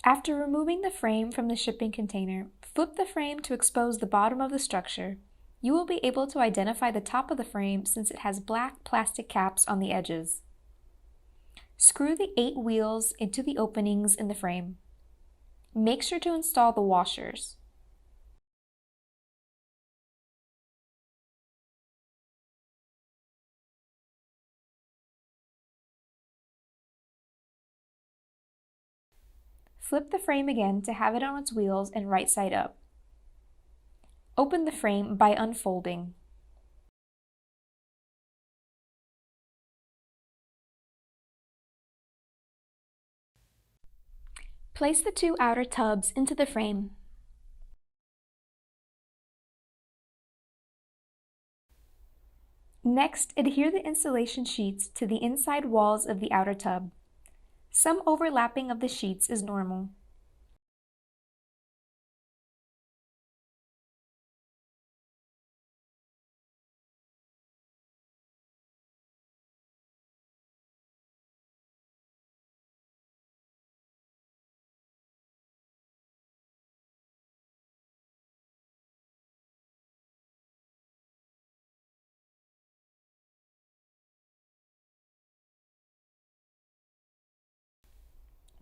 After removing the frame from the shipping container, flip the frame to expose the bottom of the structure. You will be able to identify the top of the frame since it has black plastic caps on the edges. Screw the 8 wheels into the openings in the frame. Make sure to install the washers. Flip the frame again to have it on its wheels and right side up. Open the frame by unfolding. Place the 2 outer tubs into the frame. Next, adhere the insulation sheets to the inside walls of the outer tub. Some overlapping of the sheets is normal.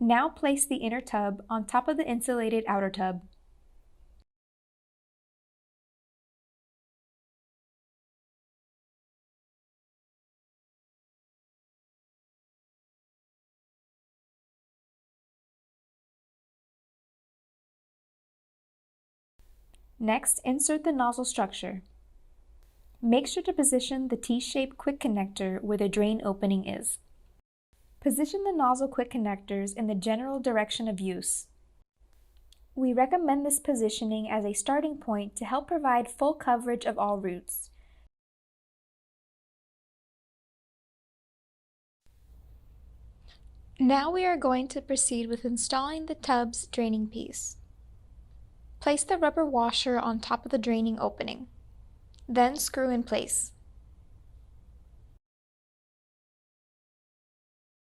Now place the inner tub on top of the insulated outer tub. Next, insert the nozzle structure. Make sure to position the T-shaped quick connector where the drain opening is. Position the nozzle quick connectors in the general direction of use. We recommend this positioning as a starting point to help provide full coverage of all routes. Now we are going to proceed with installing the tub's draining piece. Place the rubber washer on top of the draining opening. Then screw in place.